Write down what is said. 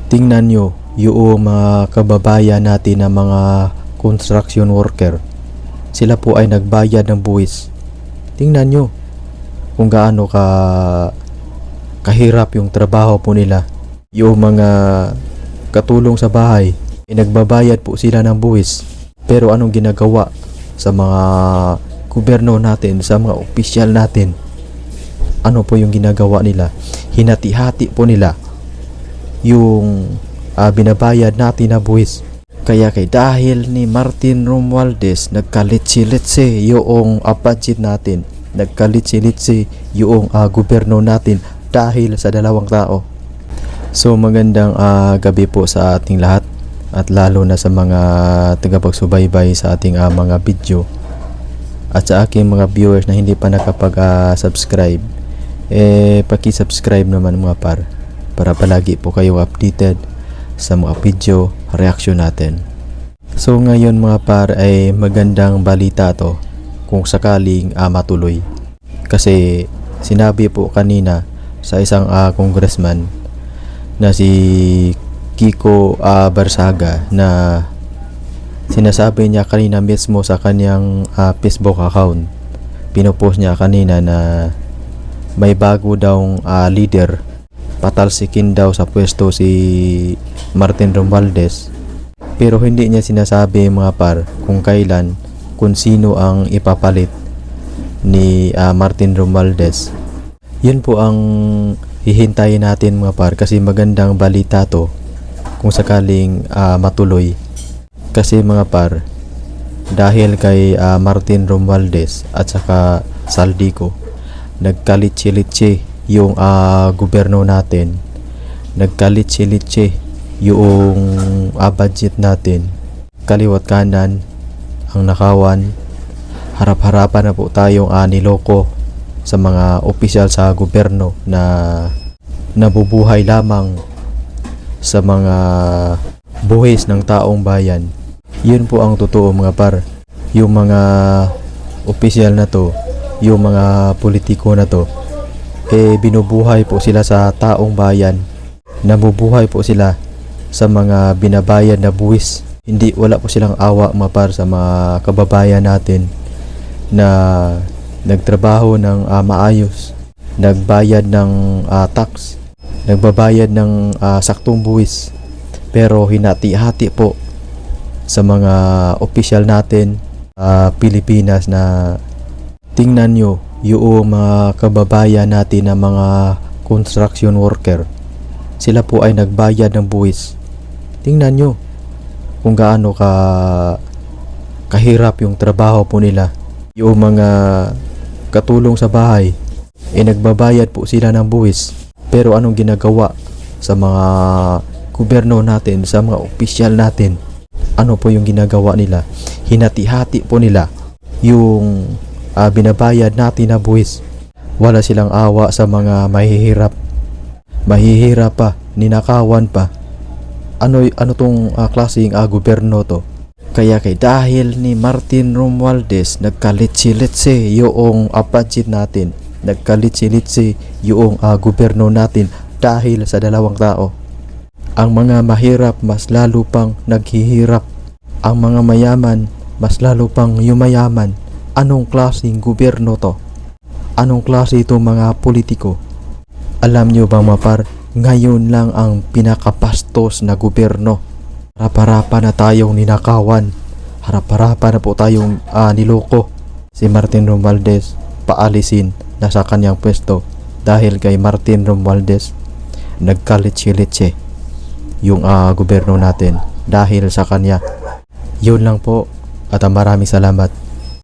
Tingnan nyo yung mga kababayan natin na mga construction worker. Sila po ay nagbayad ng buwis. Tingnan nyo kung gaano kahirap yung trabaho po nila. Yung mga katulong sa bahay, nagbabayad po sila ng buwis. Pero anong ginagawa sa mga gobyerno natin, sa mga opisyal natin? Ano po yung ginagawa nila? Hinati-hati po nila yung binabayad natin na buwis. Kaya dahil ni Martin Romualdez, nagkalitsi-litsi yung budget natin, nagkalitsi-litsi yung gobyerno natin dahil sa dalawang tao. So magandang gabi po sa ating lahat, at lalo na sa mga tagapagsubaybay sa ating mga video, at sa aking mga viewers na hindi pa nakapag-subscribe, paki-subscribe naman mga par, para palagi po kayo updated sa mga video reaction natin. So ngayon mga par ay magandang balita to kung sakaling matuloy, kasi sinabi po kanina sa isang congressman na si Kiko Barsaga, na sinasabi niya kanina mismo sa kanyang Facebook account. Pinopost niya kanina na may bago daw leader, patalsikin daw sa pwesto si Martin Romualdez, pero hindi niya sinasabi mga par kung kailan, kung sino ang ipapalit ni Martin Romualdez. Yun po ang hihintayin natin mga par, kasi magandang balita to kung sakaling matuloy. Kasi mga par, dahil kay Martin Romualdez at saka Saldico, nagkalitsi-litsi yung gobyerno natin, nagkalitsi-litsi yung budget natin. Kaliwat kanan ang nakawan, harap-harapan na po tayong niloko sa mga opisyal sa gobyerno na nabubuhay lamang sa mga buhis ng taong bayan. Yun po ang totoo mga par. Yung mga opisyal na to, yung mga politiko na to, binubuhay po sila sa taong bayan. Nabubuhay po sila sa mga binabayad na buwis. Wala po silang awa mga par sa mga kababayan natin na nagtrabaho ng maayos, nagbayad ng tax, nagbabayad ng saktong buwis, pero hinati-hati po sa mga opisyal natin Pilipinas. Na tingnan nyo yung mga kababayan natin na mga construction worker, sila po ay nagbayad ng buwis. Tingnan nyo kung gaano kahirap yung trabaho po nila. Yung mga katulong sa bahay, nagbabayad po sila ng buwis, pero anong ginagawa sa mga gobyerno natin, sa mga opisyal natin? Ano po yung ginagawa nila? Hinati-hati po nila yung binabayad natin na buwis. Wala silang awa sa mga mahihirap pa, ninakawan pa. Ano tong klaseng gobyerno to? Kaya dahil ni Martin Romualdez, nagkalitsi-litsi yung budget natin, nagkalitsi-litsi yung gobyerno natin dahil sa dalawang tao. Ang mga mahirap mas lalo pang naghihirap, ang mga mayaman mas lalo pang yumayaman. Anong klaseng gobyerno to? Anong klase itong mga politiko? Alam nyo bang mga par, ngayon lang ang pinakapastos na gobyerno. Harap-harapan na tayong ninakawan, harap-harapan na po tayong niloko. Si Martin Romualdez, paalisin na sa kanyang pwesto dahil kay Martin Romualdez, nagkalitsi-litsi yung gobyerno natin dahil sa kanya. Yun lang po, at maraming salamat.